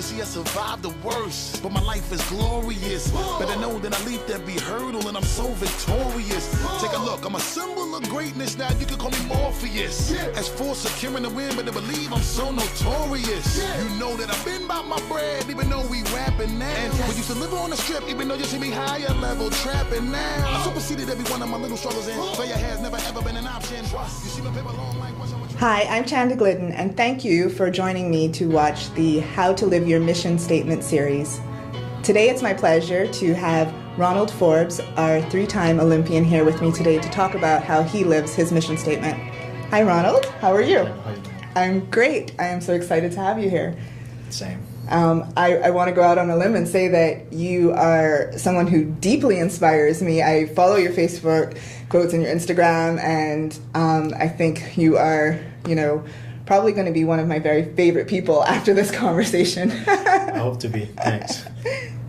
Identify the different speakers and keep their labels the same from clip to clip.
Speaker 1: Cause see, I survived the worst, but my life is glorious. Better know that I leaped every hurdle and I'm so victorious. Take a look, I'm a symbol of greatness now, you can call me Morpheus. As for securing the win, better believe I'm so notorious. You know that I've been about my bread, even though we rapping now. We used to live on the strip, even though you see me higher level trapping now. I superseded every one of my little struggles and failure has never ever been an option. You see my paper long like what's on.
Speaker 2: Hi, I'm Chanda Glidden, and thank you for joining me to watch the How to Live Your Mission Statement series. Today it's my pleasure to have Ronald Forbes, our three-time Olympian, here with me today to talk about how he lives his mission statement. Hi Ronald, how are you?
Speaker 3: How are you doing?
Speaker 2: I'm great. I am so excited to have you here.
Speaker 3: Same.
Speaker 2: I want to go out on a limb and say that you are someone who deeply inspires me. I follow your Facebook quotes and your Instagram, and I think you are, probably going to be one of my very favorite people after this conversation.
Speaker 3: I hope to be. Thanks.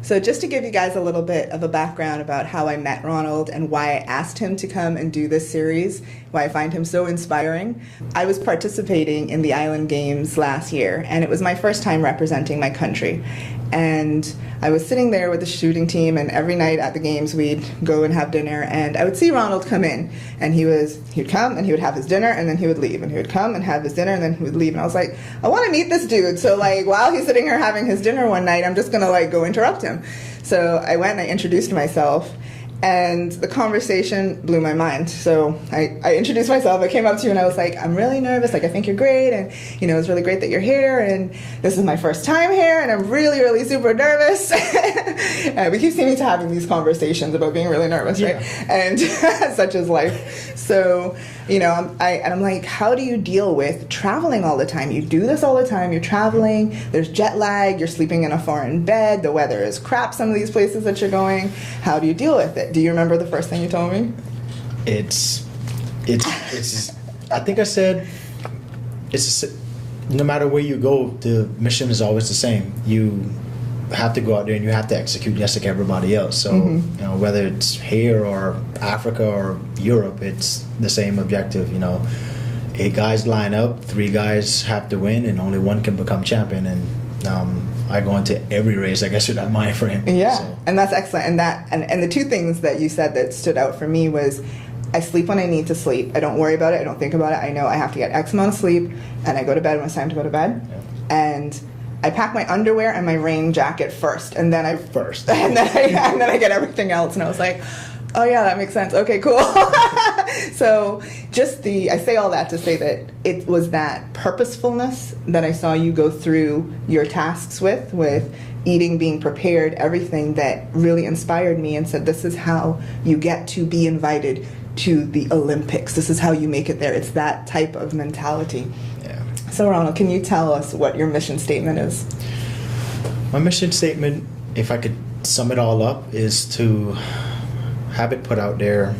Speaker 2: So just to give you guys a little bit of a background about how I met Ronald and why I asked him to come and do this series, why I find him so inspiring. I was participating in the Island Games last year, and it was my first time representing my country. And I was sitting there with the shooting team, and every night at the games we'd go and have dinner, and I would see Ronald come in, and he'd come and he would have his dinner, and then he would leave, and he would come and have his dinner, and then he would leave. And I was like, I want to meet this dude. So while he's sitting here having his dinner one night, I'm just gonna go interrupt him. So I went and I introduced myself, and the conversation blew my mind. So I introduced myself, I came up to you and I was like, I'm really nervous, I think you're great, and it's really great that you're here, and this is my first time here, and I'm really, really super nervous. We keep seeming to having these conversations about being really nervous, right? And such is life. So, I'm like, how do you deal with traveling all the time? You do this all the time, you're traveling, there's jet lag, you're sleeping in a foreign bed, the weather is crap some of these places that you're going. How do you deal with it? Do you remember the first thing you told me?
Speaker 3: It's I think I said, no matter where you go, the mission is always the same. You have to go out there and you have to execute just like everybody else. So, whether it's here or Africa or Europe, it's the same objective. 8 guys line up, 3 guys have to win, and only one can become champion. And I go into every race, I guess, with that mind frame.
Speaker 2: Yeah,
Speaker 3: so.
Speaker 2: And that's excellent. And the two things that you said that stood out for me was, I sleep when I need to sleep. I don't worry about it. I don't think about it. I know I have to get X amount of sleep, and I go to bed when it's time to go to bed.
Speaker 3: Yeah.
Speaker 2: And I pack my underwear and my rain jacket first, and then I get everything else. And I was like, oh yeah, that makes sense. Okay, cool. So I say all that to say that it was that purposefulness that I saw you go through your tasks with eating, being prepared, everything that really inspired me and said, this is how you get to be invited to the Olympics. This is how you make it there. It's that type of mentality.
Speaker 3: Yeah.
Speaker 2: So Ronald, can you tell us what your mission statement is?
Speaker 3: My mission statement, if I could sum it all up, is to have it put out there.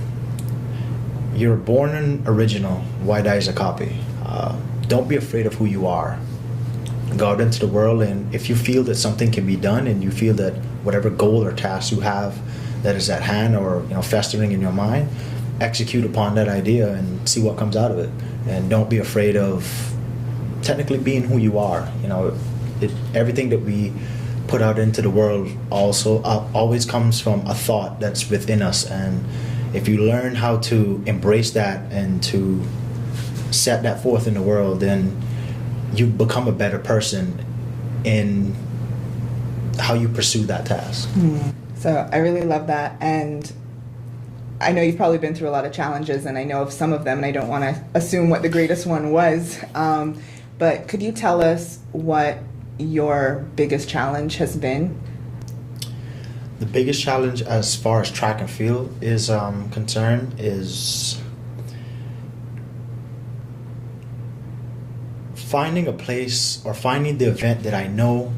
Speaker 3: You're born an original, why die as a copy? Don't be afraid of who you are. Go out into the world, and if you feel that something can be done, and you feel that whatever goal or task you have that is at hand or festering in your mind, execute upon that idea and see what comes out of it. And don't be afraid of technically being who you are. Everything that we put out into the world also always comes from a thought that's within us, and if you learn how to embrace that and to set that forth in the world, then you become a better person in how you pursue that task.
Speaker 2: So I really love that, and I know you've probably been through a lot of challenges, and I know of some of them, and I don't want to assume what the greatest one was, but could you tell us what your biggest challenge has been?
Speaker 3: The biggest challenge as far as track and field is concerned is finding a place or finding the event that I know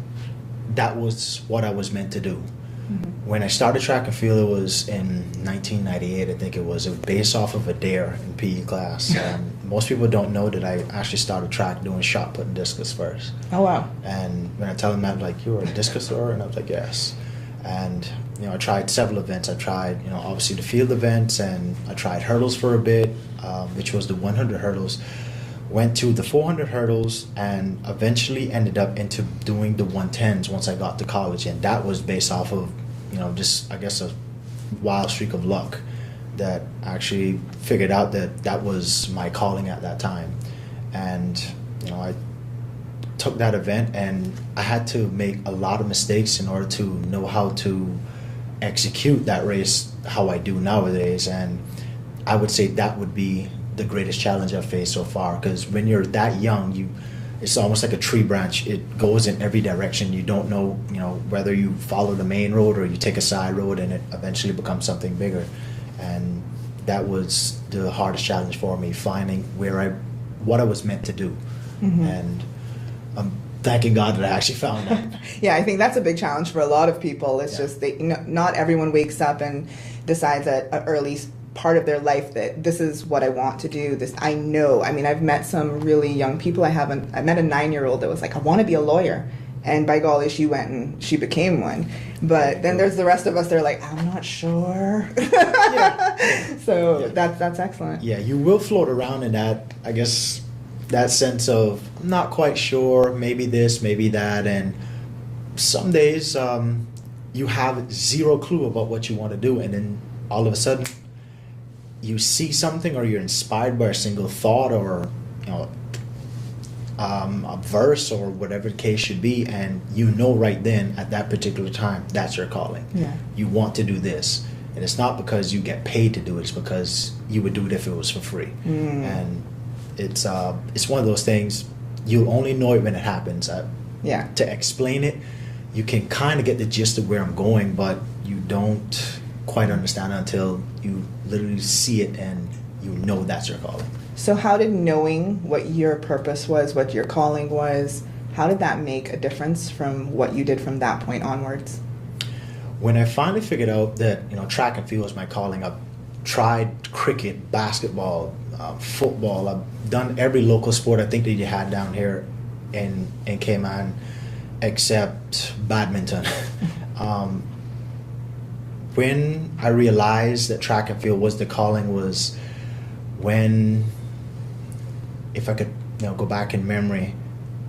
Speaker 3: that was what I was meant to do. When I started track and field, it was in 1998, I think it was based off of a dare in PE class. Most people don't know that I actually started track doing shot put and discus first.
Speaker 2: Oh wow.
Speaker 3: And when I tell them that, like, you were a discus thrower? And I was like, yes. And I tried several events. I tried obviously the field events, and I tried hurdles for a bit, which was the 100 hurdles. went to the 400 hurdles and eventually ended up into doing the 110s once I got to college. And that was based off of, just, I guess, a wild streak of luck that actually figured out that was my calling at that time. And, I took that event and I had to make a lot of mistakes in order to know how to execute that race how I do nowadays. And I would say that would be the greatest challenge I've faced so far, because when you're that young, it's almost like a tree branch. It goes in every direction. You don't know, whether you follow the main road or you take a side road, and it eventually becomes something bigger. And that was the hardest challenge for me, finding what I was meant to do. Mm-hmm. And I'm thanking God that I actually found that.
Speaker 2: Yeah, I think that's a big challenge for a lot of people. It's just not everyone wakes up and decides at an early part of their life that this is what I want to do. I know. I mean, I've met some really young people. I met a 9-year-old that was like, I want to be a lawyer. And by golly, she went and she became one. But then there's the rest of us that are like, I'm not sure. So that's excellent.
Speaker 3: Yeah, you will float around in that, I guess, that sense of I'm not quite sure, maybe this, maybe that. And some days you have zero clue about what you want to do. And then all of a sudden, you see something, or you're inspired by a single thought, or a verse, or whatever the case should be, and right then at that particular time that's your calling.
Speaker 2: Yeah.
Speaker 3: You want to do this, and it's not because you get paid to do it. It's because you would do it if it was for free. And it's one of those things. You'll only know it when it happens. To explain it, you can kind of get the gist of where I'm going, but you don't quite understand it until you literally see it and that's your calling.
Speaker 2: So how did knowing what your purpose was, what your calling was, how did that make a difference from what you did from that point onwards?
Speaker 3: When I finally figured out that track and field was my calling, I've tried cricket, basketball, football. I've done every local sport I think that you had down here in Cayman, except badminton. When I realized that track and field was the calling was when, if I could go back in memory,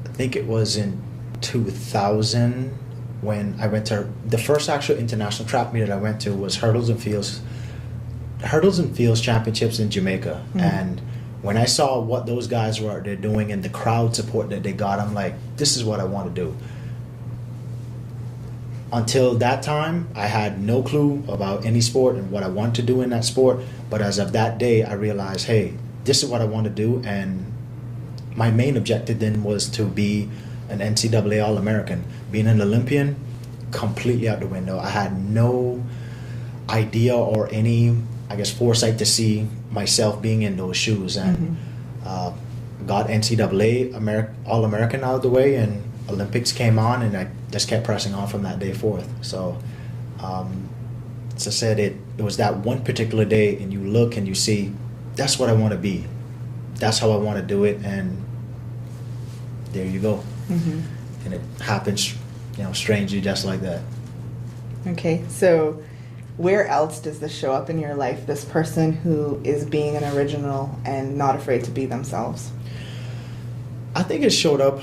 Speaker 3: I think it was in 2000 when I went to the first actual international track meet that I went to was Hurdles and Fields Championships in Jamaica. Mm-hmm. And when I saw what those guys were they're doing and the crowd support that they got, I'm like, this is what I want to do. Until that time, I had no clue about any sport and what I wanted to do in that sport. But as of that day, I realized, hey, this is what I want to do. And my main objective then was to be an NCAA All-American. Being an Olympian, completely out the window. I had no idea or any, I guess, foresight to see myself being in those shoes. And got NCAA All-American out of the way, and Olympics came on, and I just kept pressing on from that day forth. So, as I said, it was that one particular day, and you look and you see, that's what I want to be. That's how I want to do it, and there you go. Mm-hmm. And it happens, strangely, just like that.
Speaker 2: Okay, so where else does this show up in your life? This person who is being an original and not afraid to be themselves.
Speaker 3: I think it showed up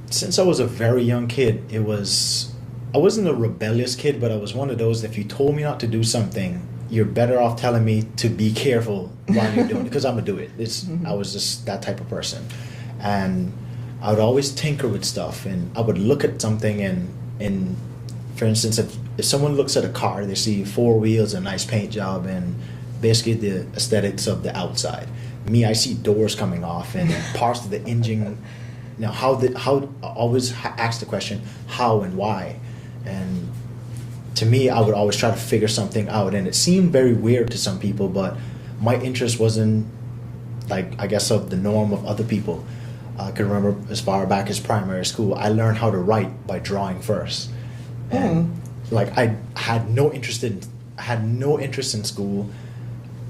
Speaker 3: since I was a very young kid. I wasn't a rebellious kid, but I was one of those that if you told me not to do something, you're better off telling me to be careful while you're doing it, because I'm gonna do it. I was just that type of person. And I would always tinker with stuff, and I would look at something and for instance, if someone looks at a car, they see 4 wheels, a nice paint job, and basically the aesthetics of the outside. Me, I see doors coming off and parts of the engine. Now, how I always ask the question, how and why? And to me, I would always try to figure something out, and it seemed very weird to some people, but my interest wasn't, like, I guess, of the norm of other people. I can remember as far back as primary school, I learned how to write by drawing first. And I had no interest in school,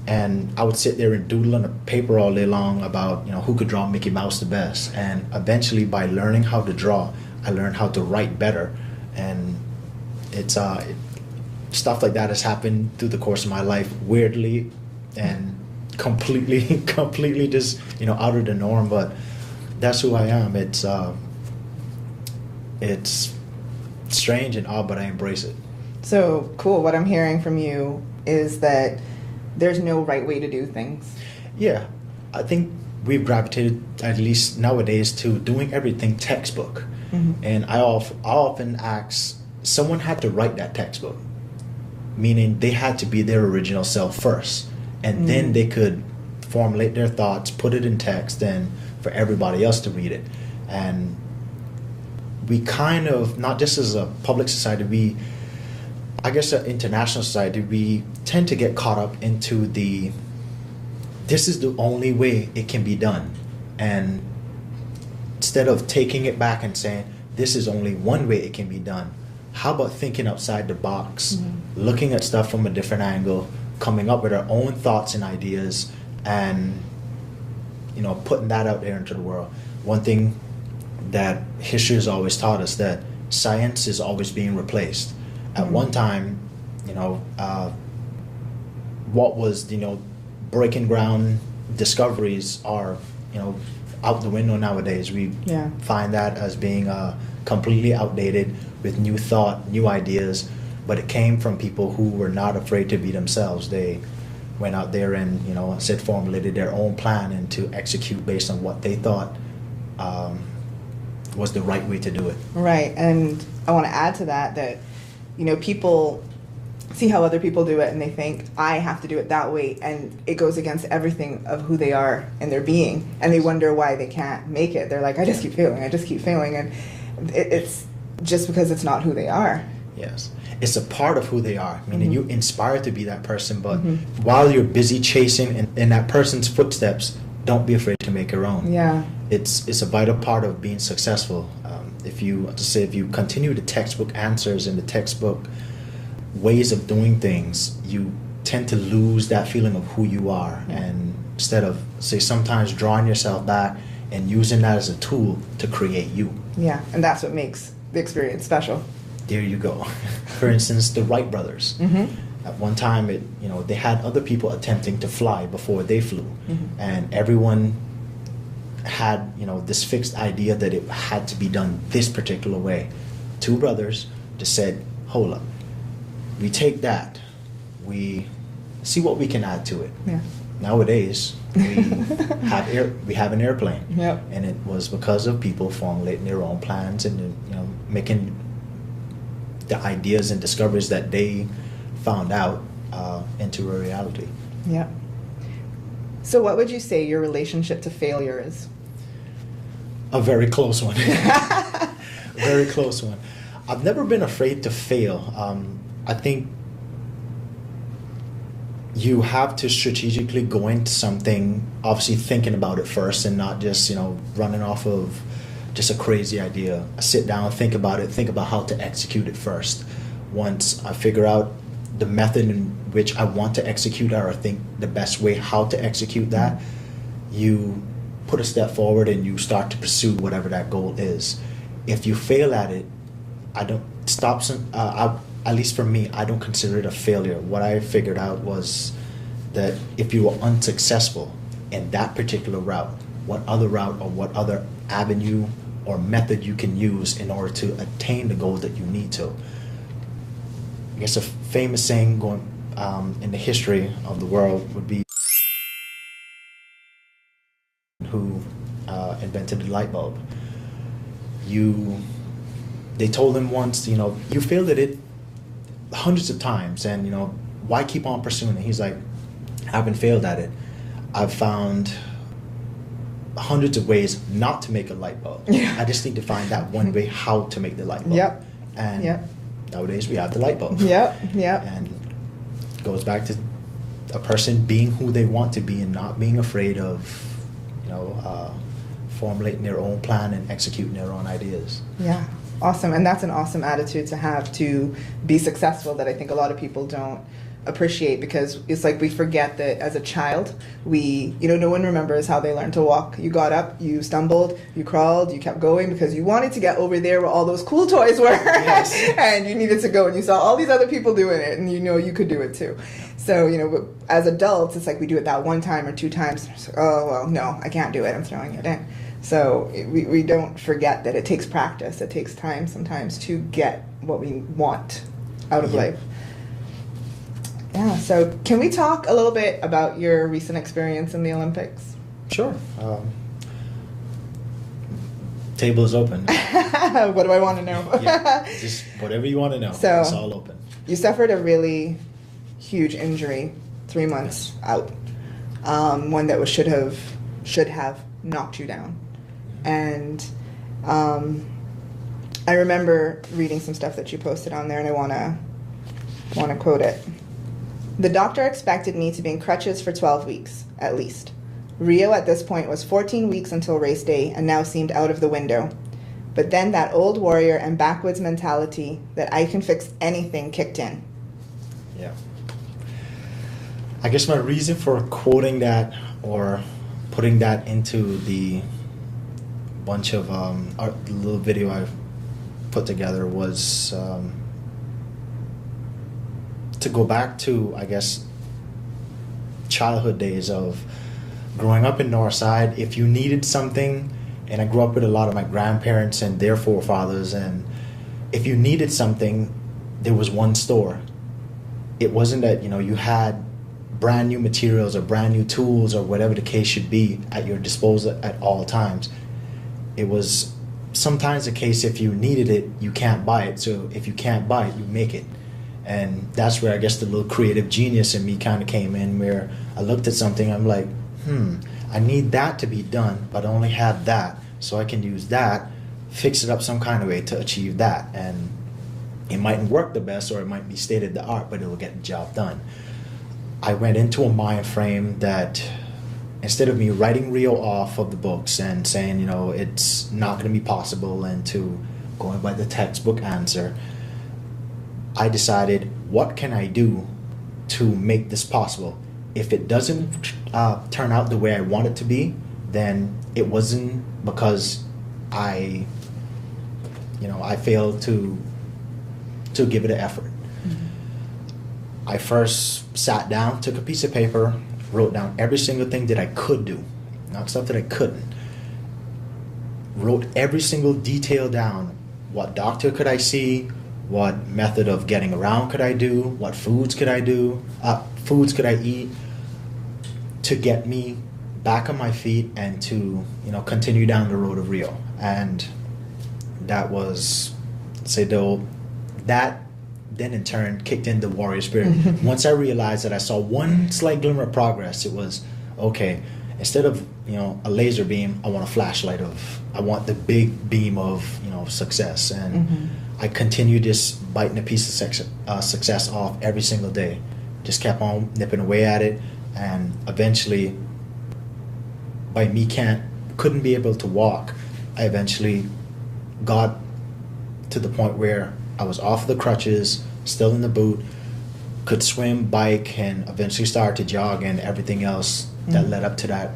Speaker 3: and I would sit there and doodle on a paper all day long about who could draw Mickey Mouse the best. And eventually, by learning how to draw, I learned how to write better. And it's stuff like that has happened through the course of my life, weirdly and completely just, out of the norm, but that's who I am. It's strange and odd, but I embrace it.
Speaker 2: So cool. What I'm hearing from you is that there's no right way to do things.
Speaker 3: Yeah, I think we've gravitated, at least nowadays, to doing everything textbook. Mm-hmm. And I often ask, someone had to write that textbook, meaning they had to be their original self first, and then they could formulate their thoughts, put it in text, and for everybody else to read it. And we kind of, not just as a public society, I guess an international society, we tend to get caught up into this is the only way it can be done. And instead of taking it back and saying, this is only one way it can be done, how about thinking outside the box, looking at stuff from a different angle, coming up with our own thoughts and ideas, and putting that out there into the world. One thing that history has always taught us, that science is always being replaced. At one time, what was breaking ground discoveries are out the window nowadays. We find that as being completely outdated, with new thought, new ideas, but it came from people who were not afraid to be themselves. They went out there and formulated their own plan and to execute based on what they thought was the right way to do it.
Speaker 2: Right. And I want to add to that people see how other people do it and they think, I have to do it that way, and it goes against everything of who they are and their being, and they wonder why they can't make it. They're like, I just keep failing, and it's just because it's not who they are.
Speaker 3: Yes, it's a part of who they are, meaning you inspire to be that person, but while you're busy chasing in that person's footsteps, don't be afraid to make your own.
Speaker 2: Yeah,
Speaker 3: it's a vital part of being successful. If you continue the textbook answers and the textbook ways of doing things, you tend to lose that feeling of who you are. And instead of, sometimes drawing yourself back and using that as a tool to create you.
Speaker 2: Yeah, and that's what makes the experience special.
Speaker 3: There you go. For instance, the Wright brothers. At one time, they had other people attempting to fly before they flew, and everyone had this fixed idea that it had to be done this particular way. Two brothers just said, hold up, we take that, we see what we can add to it.
Speaker 2: Yeah.
Speaker 3: Nowadays we have an airplane.
Speaker 2: Yep.
Speaker 3: And it was because of people formulating their own plans and making the ideas and discoveries that they found out into a reality.
Speaker 2: Yeah. So what would you say your relationship to failure is?
Speaker 3: A very close one. Very close one. I've never been afraid to fail. I think you have to strategically go into something, obviously thinking about it first and not just, running off of just a crazy idea. I sit down, think about it, think about how to execute it first. Once I figure out the method in which I want to execute it, or I think the best way how to execute that, you put a step forward and you start to pursue whatever that goal is. If you fail at it, at least for me, I don't consider it a failure. What I figured out was that if you were unsuccessful in that particular route, what other route or what other avenue or method you can use in order to attain the goal that you need to. I guess a famous saying going in the history of the world would be who invented the light bulb. They told him once, you failed at it hundreds of times, and why keep on pursuing it? He's like, I haven't failed at it. I've found hundreds of ways not to make a light bulb. Yeah. I just need to find that one way how to make the light bulb.
Speaker 2: Yep.
Speaker 3: And nowadays we have the light bulb.
Speaker 2: Yep. Yep.
Speaker 3: And it goes back to a person being who they want to be and not being afraid of, formulating their own plan and executing their own ideas.
Speaker 2: Yeah. Awesome. And that's an awesome attitude to have to be successful that I think a lot of people don't appreciate, because it's like we forget that as a child, no one remembers how they learned to walk. You got up, you stumbled, you crawled, you kept going because you wanted to get over there where all those cool toys were.
Speaker 3: Yes.
Speaker 2: And you needed to go, and you saw all these other people doing it, and you could do it too. So, but as adults, it's like we do it that one time or two times. And it's like, oh, well, no, I can't do it. I'm throwing it in. So we don't forget that it takes practice. It takes time sometimes to get what we want out of life. Yeah, so can we talk a little bit about your recent experience in the Olympics?
Speaker 3: Sure. Table is open.
Speaker 2: What do I want to know?
Speaker 3: Yeah, just whatever you want to know.
Speaker 2: So,
Speaker 3: it's all open.
Speaker 2: You suffered a really huge injury, 3 months out. One that should have knocked you down. And I remember reading some stuff that you posted on there, and I want to quote it. The doctor expected me to be in crutches for 12 weeks, at least. Rio at this point was 14 weeks until race day and now seemed out of the window. But then that old warrior and backwoods mentality that I can fix anything kicked in.
Speaker 3: Yeah. I guess my reason for quoting that or putting that into the bunch of little video I put together was to go back to, I guess, childhood days of growing up in Northside. If you needed something, and I grew up with a lot of my grandparents and their forefathers, and if you needed something, there was one store. It wasn't that, you had brand new materials or brand new tools or whatever the case should be at your disposal at all times. It was sometimes the case, if you needed it, you can't buy it. So if you can't buy it, you make it. And that's where I guess the little creative genius in me kind of came in, where I looked at something, I'm like, I need that to be done, but I only have that. So I can use that, fix it up some kind of way to achieve that. And it mightn't work the best, or it might be state of the art, but it will get the job done. I went into a mind frame that instead of me writing Rio off of the books and saying, it's not going to be possible, and to going by the textbook answer, I decided, what can I do to make this possible? If it doesn't turn out the way I want it to be, then it wasn't because I failed to give it an effort. I first sat down, took a piece of paper, wrote down every single thing that I could do, not stuff that I couldn't. Wrote every single detail down. What doctor could I see? What method of getting around could I do? What foods could I do? Foods could I eat to get me back on my feet and to continue down the road of Rio? And that was, that then in turn kicked in the warrior spirit. Once I realized that I saw one slight glimmer of progress, it was, okay, instead of a laser beam, I want a flashlight I want the big beam of success. And I continued just biting a piece of success off every single day. Just kept on nipping away at it, and eventually, by me couldn't be able to walk, I eventually got to the point where I was off the crutches, still in the boot, could swim, bike, and eventually start to jog, and everything else that led up to that,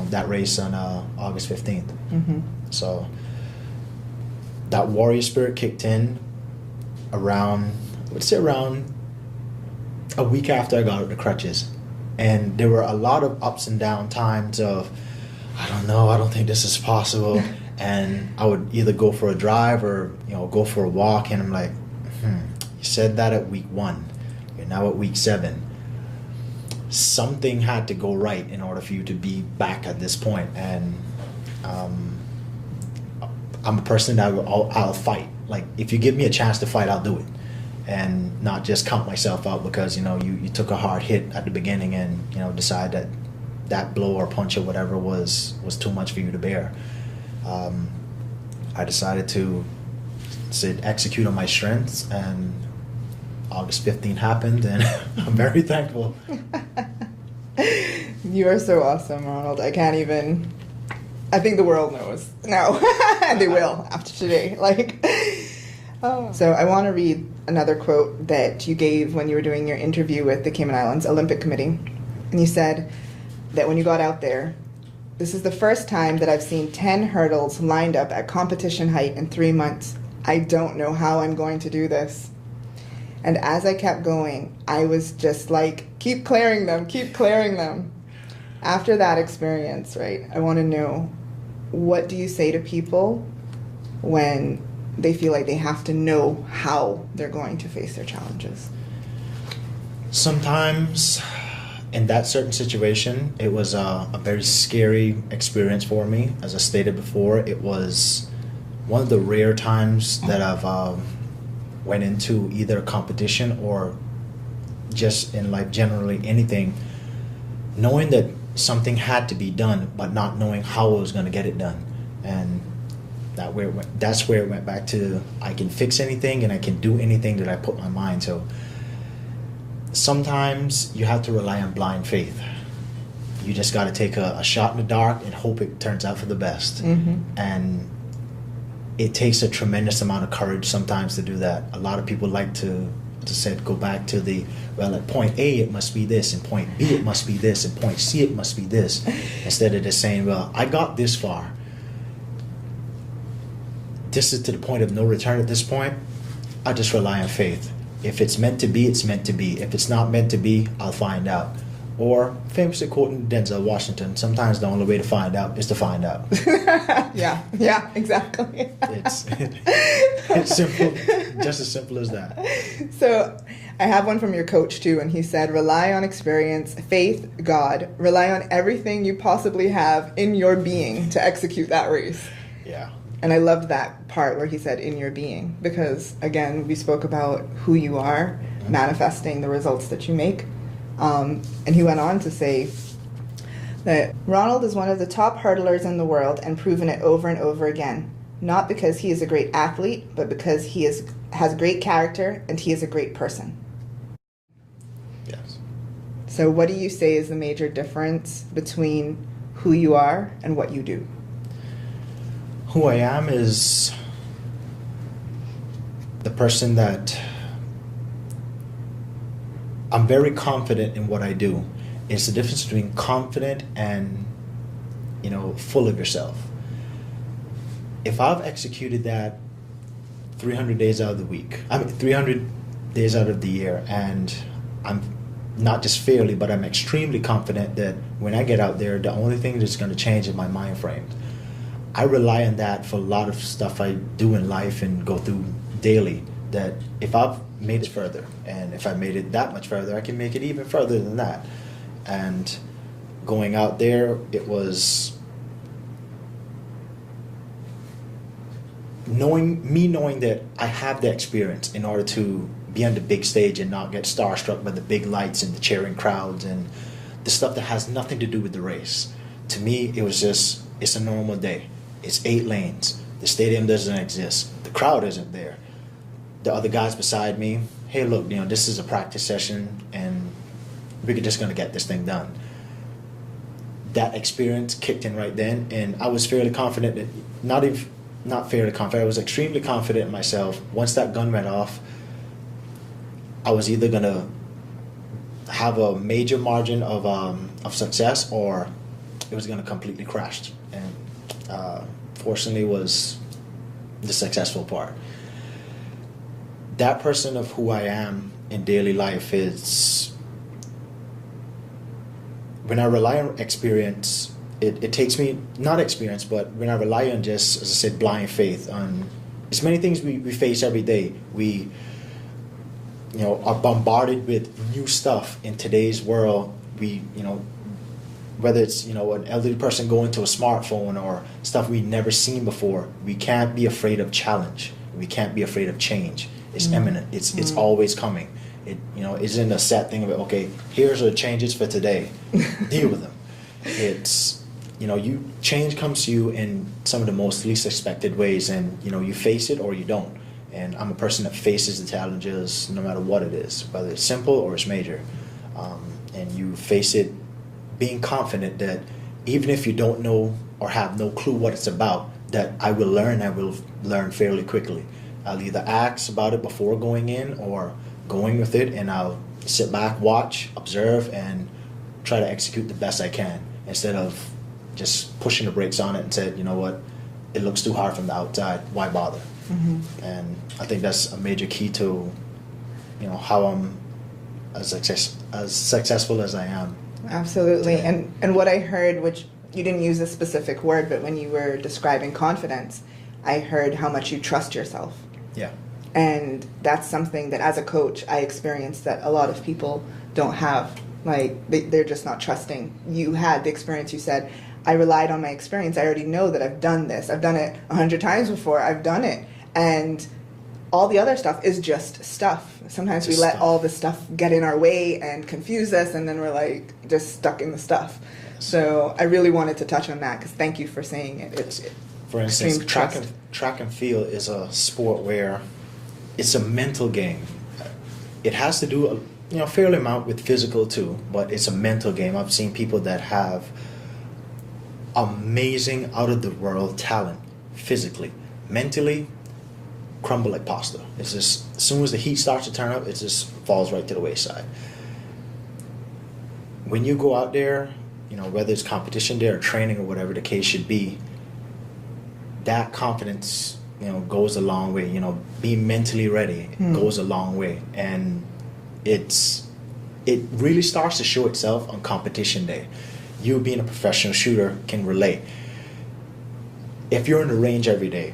Speaker 3: that race on August 15th. So that warrior spirit kicked in around a week after I got out of the crutches. And there were a lot of ups and down times of, I don't know, I don't think this is possible. And I would either go for a drive or, go for a walk. And I'm like, you said that at week 1. You're now at week 7. Something had to go right in order for you to be back at this point. And I'm a person that I'll fight. Like, if you give me a chance to fight, I'll do it. And not just count myself out because, you took a hard hit at the beginning and, decide that blow or punch or whatever was too much for you to bear. I decided to execute on my strengths, and August 15th happened, and I'm very thankful.
Speaker 2: You are so awesome, Ronald. I think the world knows now. And they will after today. So I want to read another quote that you gave when you were doing your interview with the Cayman Islands Olympic Committee. And you said that when you got out there, "This is the first time that I've seen 10 hurdles lined up at competition height in 3 months. I don't know how I'm going to do this." And as I kept going, I was just like, keep clearing them, keep clearing them. After that experience, right, I want to know, what do you say to people when they feel like they have to know how they're going to face their challenges?
Speaker 3: Sometimes in that certain situation, it was a very scary experience for me. As I stated before, it was one of the rare times that I've went into either a competition or just in life generally, anything, knowing that something had to be done, but not knowing how I was going to get it done. And that's where it went back to, I can fix anything and I can do anything that I put my mind to. Sometimes you have to rely on blind faith. You just got to take a shot in the dark and hope it turns out for the best. And it takes a tremendous amount of courage sometimes to do that. A lot of people like to say, go back to at point A it must be this, and point B it must be this, and point C it must be this, instead of just saying, well, I got this far. This is to the point of no return at this point. I just rely on faith. If it's meant to be, it's meant to be. If it's not meant to be, I'll find out. Or, famously quoting Denzel Washington, sometimes the only way to find out is to find out.
Speaker 2: yeah, exactly.
Speaker 3: It's simple, just as simple as that.
Speaker 2: So I have one from your coach too, and he said, rely on experience, faith, God. Rely on everything you possibly have in your being to execute that race.
Speaker 3: Yeah.
Speaker 2: And I loved that part where he said in your being, because again, we spoke about who you are, manifesting the results that you make. And he went on to say that Ronald is one of the top hurdlers in the world and proven it over and over again. Not because he is a great athlete, but because he has great character and he is a great person.
Speaker 3: Yes.
Speaker 2: So what do you say is the major difference between who you are and what you do?
Speaker 3: Who I am is the person that I'm very confident in what I do. It's the difference between confident and, full of yourself. If I've executed that 300 days out of the week, 300 days out of the year, and I'm not just fairly, but I'm extremely confident that when I get out there, the only thing that's going to change is my mind frame. I rely on that for a lot of stuff I do in life and go through daily, that if I've made it further, and if I made it that much further, I can make it even further than that. And going out there, it was knowing that I have the experience in order to be on the big stage and not get starstruck by the big lights and the cheering crowds and the stuff that has nothing to do with the race. To me, it was just, it's a normal day. It's 8 lanes. The stadium doesn't exist. The crowd isn't there. The other guys beside me, hey, look, this is a practice session and we're just going to get this thing done. That experience kicked in right then, and I was fairly confident that, not fairly confident, I was extremely confident in myself. Once that gun went off, I was either going to have a major margin of success, or it was going to completely crash. And fortunately was the successful part. That person of who I am in daily life is, when I rely on experience, it takes me, not experience, but when I rely on just, as I said, blind faith on as many things we face every day. We are bombarded with new stuff in today's world. We, whether it's, an elderly person going to a smartphone or stuff we've never seen before, we can't be afraid of challenge. We can't be afraid of change. It's imminent. It's always coming. It isn't a set thing of, okay, here's the changes for today. Deal with them. It's, change comes to you in some of the most least expected ways, and, you face it or you don't. And I'm a person that faces the challenges no matter what it is, whether it's simple or it's major. And you face it being confident that even if you don't know or have no clue what it's about, that I will learn fairly quickly. I'll either ask about it before going in or going with it, and I'll sit back, watch, observe, and try to execute the best I can instead of just pushing the brakes on it and said, you know what, it looks too hard from the outside, why bother? And I think that's a major key to, you know, how I'm as successful as I am.
Speaker 2: Absolutely.
Speaker 3: today.
Speaker 2: And what I heard, which you didn't use a specific word, but when you were describing confidence, I heard how much you trust yourself.
Speaker 3: Yeah.
Speaker 2: And that's something that as a coach, I experienced that a lot of people don't have. Like, they're just not trusting. You had the experience, you said, I relied on my experience. I already know that I've done this. I've done it 100 times before. I've done it. And all the other stuff is just stuff. Sometimes we let all the stuff get in our way and confuse us, and then we're like just stuck in the stuff. So I really wanted to touch on that because thank you for saying it. It's
Speaker 3: For instance,
Speaker 2: extreme
Speaker 3: track and field is a sport where it's a mental game. It has to do a fairly amount with physical too, but it's a mental game. I've seen people that have amazing, out of the world talent physically, mentally crumble like pasta. It's just, as soon as the heat starts to turn up, it just falls right to the wayside. When you go out there, whether it's competition day or training or whatever the case should be, that confidence, goes a long way. Being mentally ready goes a long way, and it really starts to show itself on competition day. You being a professional shooter can relate. If you're in the range every day,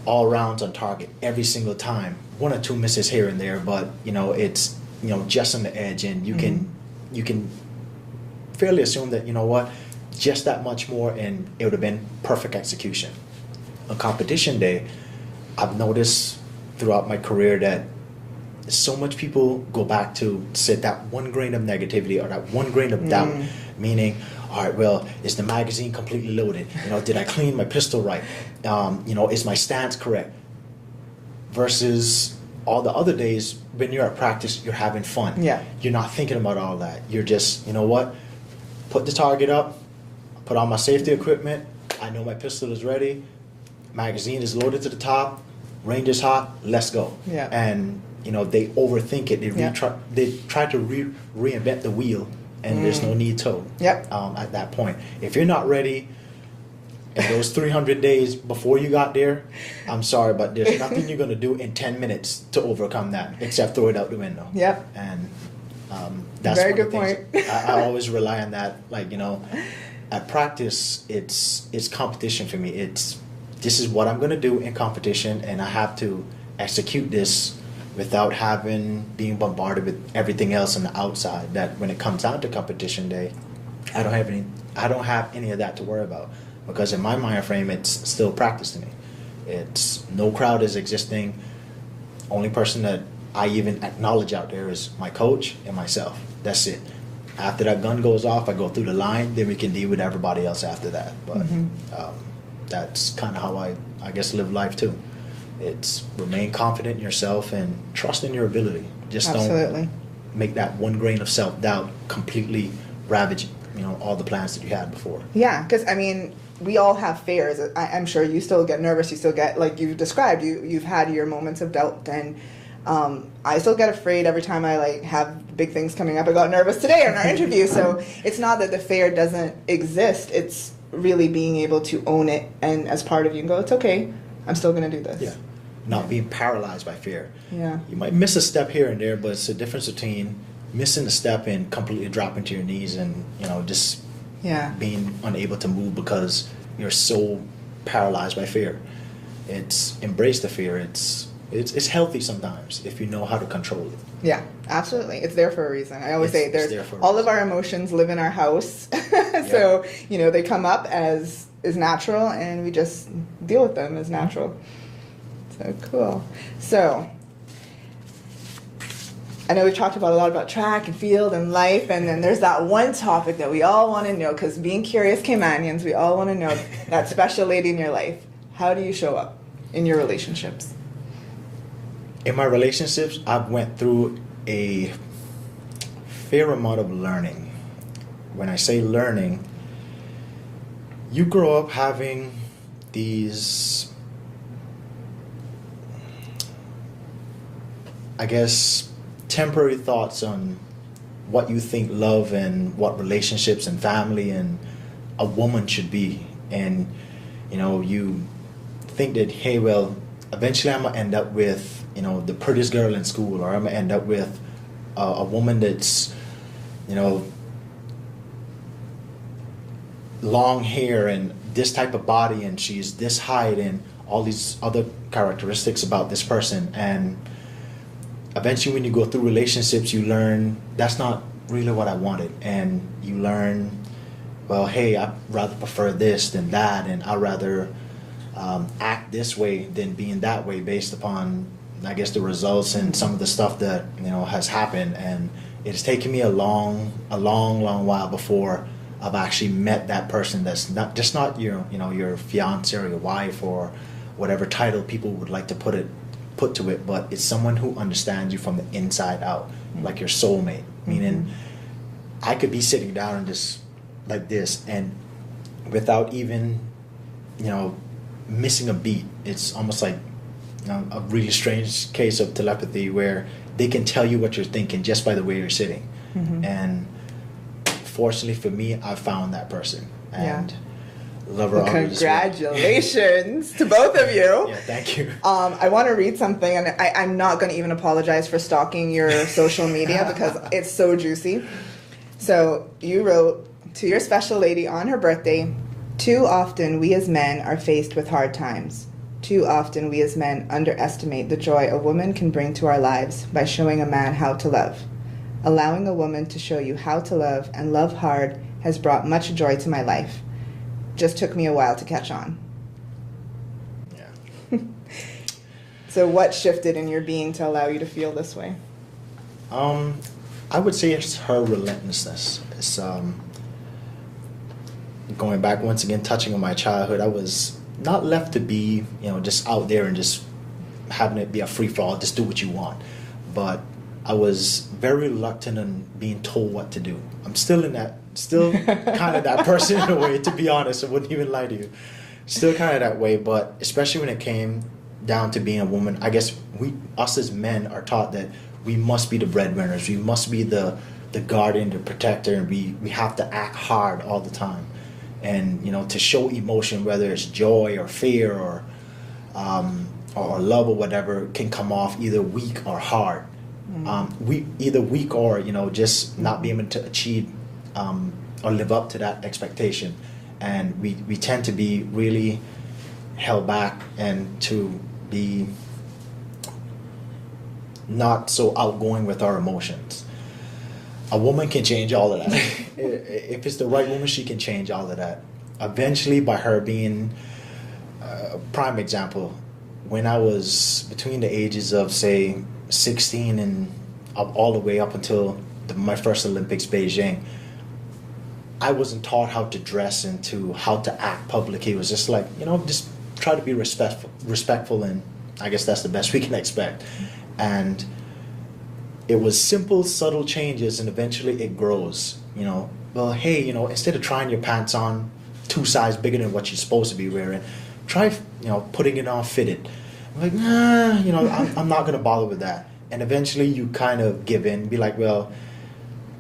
Speaker 3: all rounds on target every single time, one or two misses here and there, but it's just on the edge, and you can fairly assume that just that much more, and it would have been perfect execution. On competition day, I've noticed throughout my career that so much people go back to set that one grain of negativity or that one grain of doubt, meaning, all right, well, is the magazine completely loaded? Did I clean my pistol right? Is my stance correct? Versus all the other days when you're at practice, you're having fun.
Speaker 2: Yeah.
Speaker 3: You're not thinking about all that. You're just, put the target up, put on my safety equipment. I know my pistol is ready. Magazine is loaded to the top. Range is hot. Let's go.
Speaker 2: Yeah.
Speaker 3: And they overthink it. They try to reinvent the wheel, and there's no need to.
Speaker 2: Yep.
Speaker 3: At that point, if you're not ready, in those 300 days before you got there, I'm sorry, but there's nothing you're gonna do in 10 minutes to overcome that, except throw it out the window.
Speaker 2: Yep.
Speaker 3: And that's
Speaker 2: Very
Speaker 3: one of
Speaker 2: good
Speaker 3: the things.
Speaker 2: point.
Speaker 3: I always rely on that. Like at practice, it's competition for me. This is what I'm gonna do in competition, and I have to execute this without being bombarded with everything else on the outside. That when it comes down to competition day, I don't have any of that to worry about, because in my mind frame, it's still practice to me. It's no crowd is existing. Only person that I even acknowledge out there is my coach and myself. That's it. After that gun goes off, I go through the line, then we can deal with everybody else after that. But that's kind of how I guess live life too. It's remain confident in yourself and trust in your ability. Just don't make that one grain of self-doubt completely ravage all the plans that you had before.
Speaker 2: Yeah, because we all have fears. I'm sure you still get nervous. You still get, like you've described, you've had your moments of doubt, and I still get afraid every time I have big things coming up. I got nervous today on our interview. So it's not that the fear doesn't exist. It's really being able to own it, and as part of you go, it's okay. I'm still going to do this.
Speaker 3: Yeah. Not being paralyzed by fear.
Speaker 2: Yeah.
Speaker 3: You might miss a step here and there, but it's the difference between missing a step and completely dropping to your knees and, just being unable to move because you're so paralyzed by fear. It's embrace the fear. It's healthy sometimes if you know how to control it.
Speaker 2: Yeah, absolutely. It's there for a reason. I always say all of our emotions live in our house. So, they come up as is natural, and we just deal with them as natural. So cool. So I know we've talked a lot about track and field and life, and then there's that one topic that we all want to know, because being curious Caymanians, we all want to know that special lady in your life. How do you show up in your relationships?
Speaker 3: In my relationships, I've went through a fair amount of learning. When I say learning, you grow up having these I guess, temporary thoughts on what you think love and what relationships and family and a woman should be. And, you know, you think that, hey, well, eventually I'm gonna end up with, you know, the prettiest girl in school, or I'm gonna end up with a woman that's, you know, long hair and this type of body, and she's this height and all these other characteristics about this person. And eventually when you go through relationships, you learn that's not really what I wanted. And you learn, well, hey, I'd rather prefer this than that, and I'd rather act this way than being that way, based upon, I guess, the results and some of the stuff that, you know, has happened. And it's taken me a long while before I've actually met that person that's not your, you know, your fiance or your wife or whatever title people would like to put to it, but it's someone who understands you from the inside out, like your soulmate. Meaning, I could be sitting down and just like this, and without even, you know, missing a beat. It's almost like, you know, a really strange case of telepathy where they can tell you what you're thinking just by the way you're sitting. And fortunately for me, I found that person, and love her.
Speaker 2: Congratulations to both of you.
Speaker 3: Yeah, thank you.
Speaker 2: I want to read something, and I'm not going to even apologize for stalking your social media because it's so juicy. So you wrote, to your special lady on her birthday, too often we as men are faced with hard times. Too often we as men underestimate the joy a woman can bring to our lives by showing a man how to love. Allowing a woman to show you how to love and love hard has brought much joy to my life. Just took me a while to catch on.
Speaker 3: Yeah.
Speaker 2: So what shifted in your being to allow you to feel this way?
Speaker 3: I would say it's her relentlessness. It's going back once again, touching on my childhood. I was not left to be, you know, just out there and just having it be a free for all, just do what you want. But I was very reluctant in being told what to do. I'm still kind of that person in a way, to be honest. I wouldn't even lie to you. Still kind of that way, but especially when it came down to being a woman, I guess us as men are taught that we must be the breadwinners. We must be the guardian, the protector, and we have to act hard all the time. And, you know, to show emotion, whether it's joy or fear or love or whatever, can come off either weak or hard. Either weak or, you know, just not being able to achieve or live up to that expectation. And we tend to be really held back and to be not so outgoing with our emotions. A woman can change all of that. If it's the right woman, she can change all of that. Eventually, by her being a prime example, when I was between the ages of, say, 16 and all the way up until my first Olympics, Beijing, I wasn't taught how to dress and how to act publicly. It was just like, you know, just try to be respectful, and I guess that's the best we can expect. And it was simple, subtle changes, and eventually it grows. You know, well, hey, you know, instead of trying your pants on 2 sizes bigger than what you're supposed to be wearing, try, you know, putting it on fitted. I'm like, nah, you know, I'm not gonna bother with that. And eventually you kind of give in, be like, well,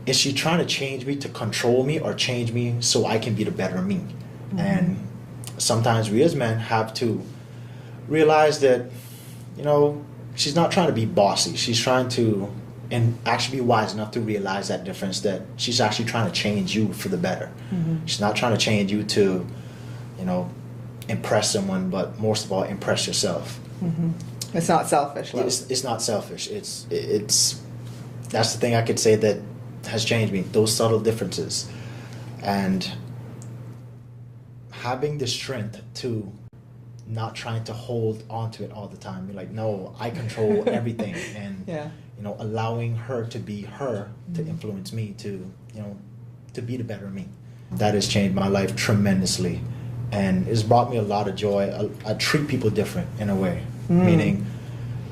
Speaker 3: is she trying to change me to control me, or change me so I can be the better me? And sometimes we as men have to realize that, you know, she's not trying to be bossy. She's trying to, and actually be wise enough to realize that difference, that she's actually trying to change you for the better. She's not trying to change you to, you know, impress someone, but most of all, impress yourself.
Speaker 2: It's not selfish love.
Speaker 3: It's not selfish. It's that's the thing I could say that has changed me, those subtle differences. And having the strength to not trying to hold on to it all the time. You're like, no, I control everything. And, you know, allowing her to be her, to influence me, to, you know, to be the better me. That has changed my life tremendously. And it's brought me a lot of joy. I treat people different in a way. Meaning,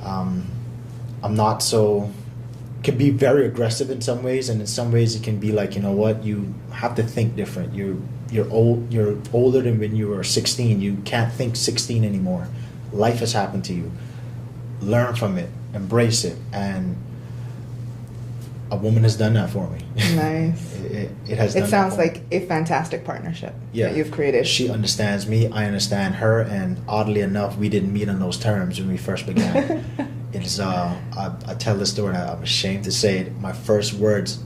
Speaker 3: I'm not so, can be very aggressive in some ways, and in some ways it can be like, you know what, you have to think different. You're older than when you were 16. You can't think 16 anymore. Life has happened to you. learn from it, embrace it, and a woman has done that for me.
Speaker 2: Nice.
Speaker 3: It has.
Speaker 2: It sounds like a fantastic partnership that you've created.
Speaker 3: She understands me, I understand her, and oddly enough, we didn't meet on those terms when we first began. It's I tell this story, and I'm ashamed to say it. My first words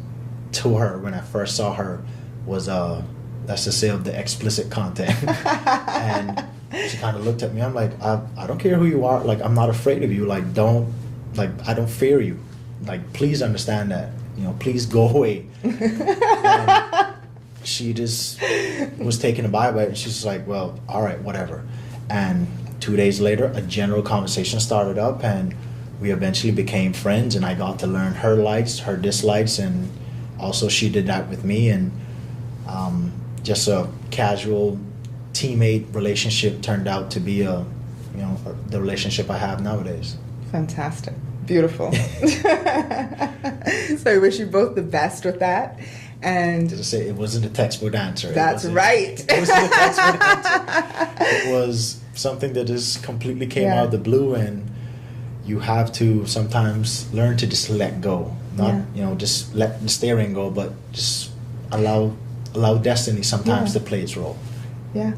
Speaker 3: to her when I first saw her was that's to say of the explicit content. And she kind of looked at me. I'm like, I don't care who you are. Like, I'm not afraid of you. Like, I don't fear you. Like, please understand that. Please go away. And she just was taken aback by it. And she's just like, well, all right, whatever. And 2 days later, a general conversation started up, and we eventually became friends. And I got to learn her likes, her dislikes, and also she did that with me. And just a casual teammate relationship turned out to be the relationship I have nowadays.
Speaker 2: Fantastic. Beautiful. So I wish you both the best with that. And
Speaker 3: as I say, it wasn't a textbook answer.
Speaker 2: That's right.
Speaker 3: It wasn't a textbook answer. It was something that just completely came out of the blue, and you have to sometimes learn to just let go. Not just let the steering go, but just allow destiny sometimes to play its role.
Speaker 2: Yeah.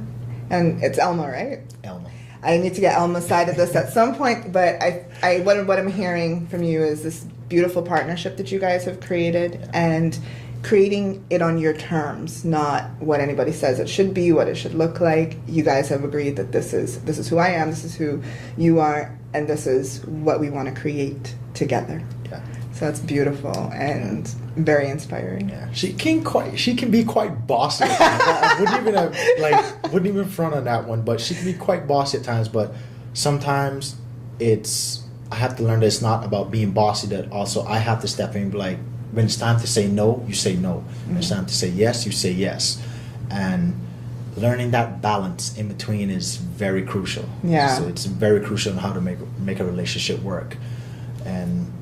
Speaker 2: And it's Elma, right?
Speaker 3: Elma.
Speaker 2: I need to get Elma's side of this at some point, but what I'm hearing from you is this beautiful partnership that you guys have created, and creating it on your terms, not what anybody says it should be, what it should look like. You guys have agreed that this is who I am, this is who you are, and this is what we want to create together.
Speaker 3: Yeah.
Speaker 2: So that's beautiful and very inspiring.
Speaker 3: Yeah, she can be quite bossy. I wouldn't even front on that one, but she can be quite bossy at times. But sometimes I have to learn that it's not about being bossy. That also I have to step in and be like, when it's time to say no, you say no. When it's time to say yes, you say yes. And learning that balance in between is very crucial.
Speaker 2: Yeah.
Speaker 3: So it's very crucial in how to make a relationship work. And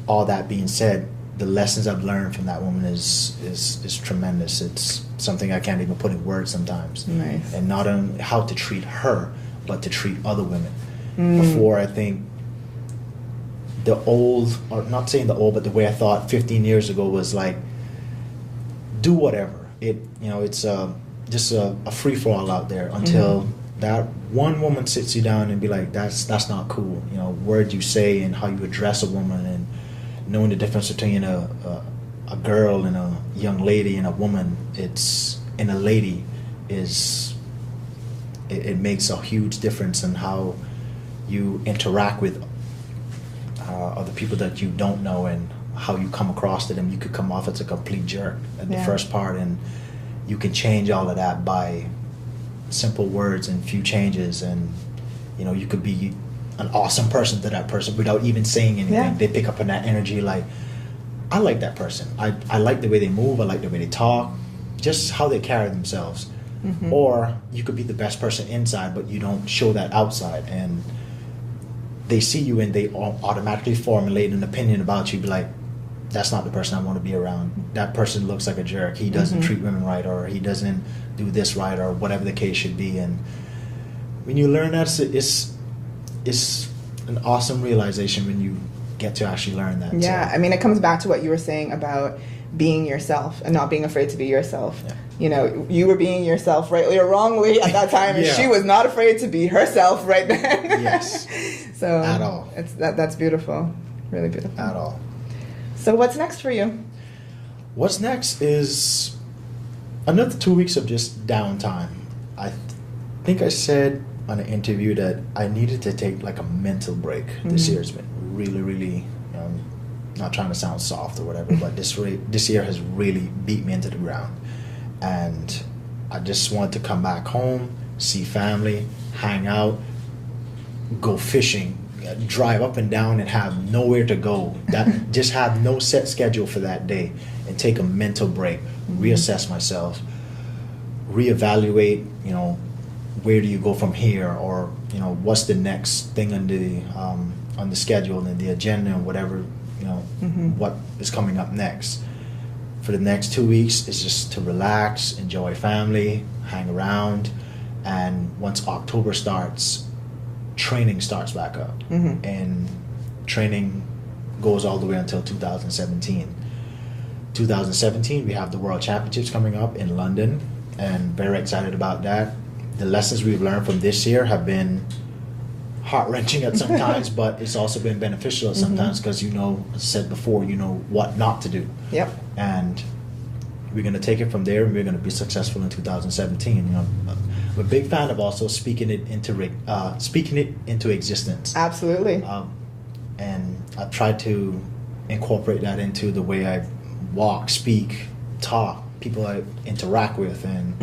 Speaker 3: all that being said, the lessons I've learned from that woman is tremendous. It's something I can't even put in words sometimes.
Speaker 2: Nice.
Speaker 3: And not only how to treat her, but to treat other women. Before, I think the old, or not saying the old, but the way I thought 15 years ago was like, do whatever. It's just a free for all out there until that one woman sits you down and be like, that's not cool. Words you say and how you address a woman, and knowing the difference between a girl and a young lady and a woman, and a lady it makes a huge difference in how you interact with other people that you don't know, and how you come across to them. You could come off as a complete jerk at the first part, and you can change all of that by simple words and few changes, and you could be an awesome person to that person without even saying anything.
Speaker 2: Yeah.
Speaker 3: They pick up on that energy, like, I like that person. I like the way they move, I like the way they talk, just how they carry themselves. Or you could be the best person inside, but you don't show that outside, and they see you and they automatically formulate an opinion about you, be like, that's not the person I want to be around. That person looks like a jerk. He doesn't treat women right, or he doesn't do this right, or whatever the case should be. And when you learn that, it's an awesome realization when you get to actually learn that.
Speaker 2: Yeah, I mean, it comes back to what you were saying about being yourself and not being afraid to be yourself.
Speaker 3: Yeah.
Speaker 2: You were being yourself rightly or wrongly at that time, and she was not afraid to be herself right then.
Speaker 3: Yes.
Speaker 2: So
Speaker 3: at all.
Speaker 2: That's beautiful, really beautiful.
Speaker 3: At all.
Speaker 2: So what's next for you?
Speaker 3: What's next is another 2 weeks of just downtime. I think I said on an interview that I needed to take like a mental break. This year has been really, really, not trying to sound soft or whatever, but this year has really beat me into the ground. And I just wanted to come back home, see family, hang out, go fishing, drive up and down and have nowhere to go. That just have no set schedule for that day, and take a mental break, reassess myself, reevaluate, where do you go from here, or what's the next thing on the schedule and the agenda and whatever, what is coming up next. For the next 2 weeks is just to relax, enjoy family, hang around, and once October starts, training starts back up. And training goes all the way until 2017. 2017, we have the World Championships coming up in London, and very excited about that. The lessons we've learned from this year have been heart-wrenching at some times, but it's also been beneficial at sometimes because, you know, as I said before, you know what not to do.
Speaker 2: Yep.
Speaker 3: And we're going to take it from there, and we're going to be successful in 2017. You know, I'm a big fan of also speaking it into existence.
Speaker 2: Absolutely.
Speaker 3: And I've tried to incorporate that into the way I walk, speak, talk, people I interact with, and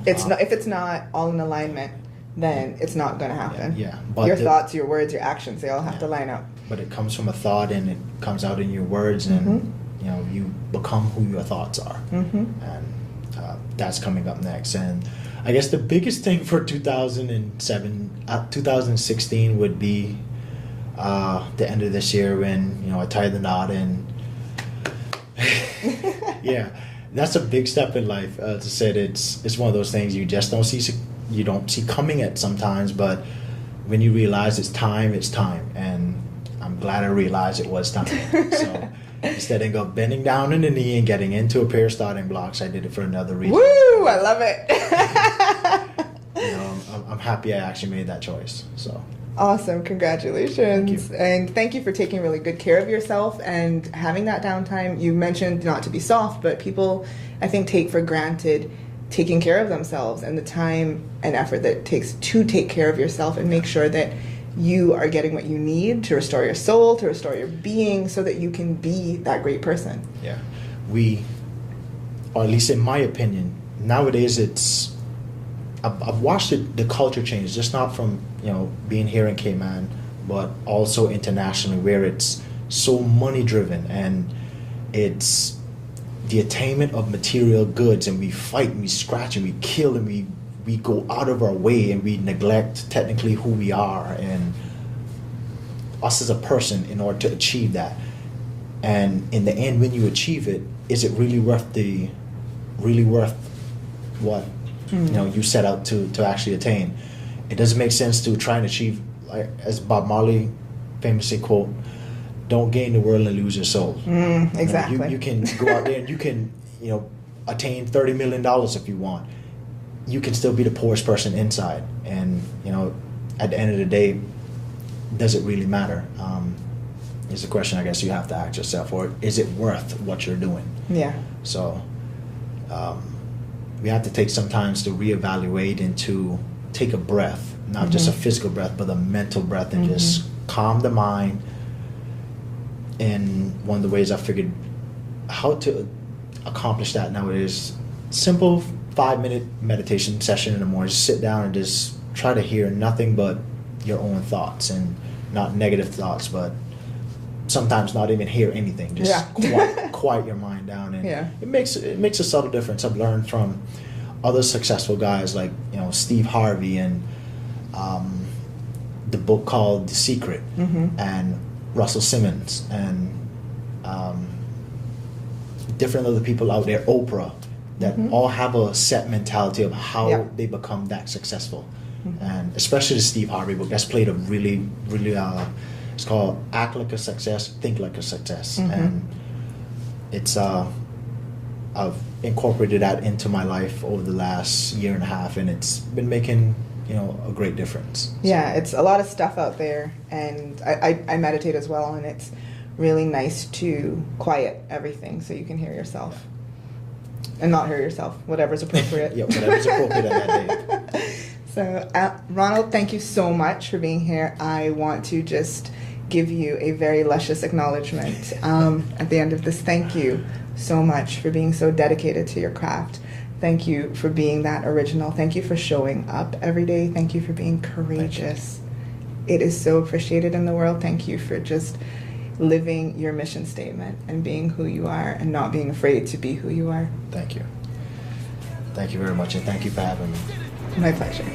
Speaker 2: it's not, if it's not all in alignment, then it's not going to happen.
Speaker 3: Yeah. But
Speaker 2: your thoughts, your words, your actions, they all have to line up.
Speaker 3: But it comes from a thought, and it comes out in your words, and you know, you become who your thoughts are. And that's coming up next. And I guess the biggest thing for 2016 would be the end of this year when, you know, I tie the knot, and yeah, that's a big step in life. As I said, it's one of those things you just don't see coming at sometimes, but when you realize it's time, and I'm glad I realized it was time. So instead of bending down in the knee and getting into a pair of starting blocks, I did it for another reason.
Speaker 2: Woo! I love it.
Speaker 3: You know, I'm happy I actually made that choice. So.
Speaker 2: Awesome. Congratulations.
Speaker 3: Thank you.
Speaker 2: And thank you for taking really good care of yourself and having that downtime. You mentioned not to be soft, but people, I think, take for granted taking care of themselves and the time and effort that it takes to take care of yourself and make sure that you are getting what you need to restore your soul, to restore your being, so that you can be that great person.
Speaker 3: Yeah. Or at least in my opinion, nowadays I've watched the culture change, just not from, you know, being here in Cayman, but also internationally, where it's so money driven, and it's the attainment of material goods, and we fight and we scratch and we kill and we go out of our way, and we neglect technically who we are and us as a person in order to achieve that. And in the end, when you achieve it, is it really worth what you know you set out to actually attain? It doesn't make sense to try and achieve, like as Bob Marley famously quote, "Don't gain the world and lose your soul."
Speaker 2: Exactly.
Speaker 3: You know, you can go out there and you can, you know, attain $30 million if you want. You can still be the poorest person inside, and you know, at the end of the day, does it really matter? Is a question I guess you have to ask yourself, or is it worth what you're doing?
Speaker 2: Yeah.
Speaker 3: So we have to take some time to reevaluate and to take a breath, not just a physical breath, but a mental breath, and just calm the mind. And one of the ways I figured how to accomplish that nowadays, simple 5-minute meditation session in the morning. Just sit down and just try to hear nothing but your own thoughts, and not negative thoughts, but sometimes not even hear anything. Just quiet your mind down, and it makes a subtle difference. I've learned from other successful guys like, you know, Steve Harvey, and the book called The Secret, and Russell Simmons, and different other people out there, Oprah, that all have a set mentality of how they become that successful. And especially the Steve Harvey book, that's played a really it's called Act Like a Success, Think Like a Success. And it's I've incorporated that into my life over the last year and a half, and it's been making, you know, a great difference.
Speaker 2: Yeah, it's a lot of stuff out there, and I meditate as well, and it's really nice to quiet everything so you can hear yourself. And not hear yourself, whatever's appropriate.
Speaker 3: Yeah, whatever's appropriate at that day.
Speaker 2: So, Ronald, thank you so much for being here. I want to just give you a very luscious acknowledgement at the end of this. Thank you so much for being so dedicated to your craft. Thank you for being that original. Thank you for showing up every day. Thank you for being courageous. It is so appreciated in the world. Thank you for just living your mission statement and being who you are and not being afraid to be who you are.
Speaker 3: Thank you. Thank you very much, and thank you for having me.
Speaker 2: My pleasure.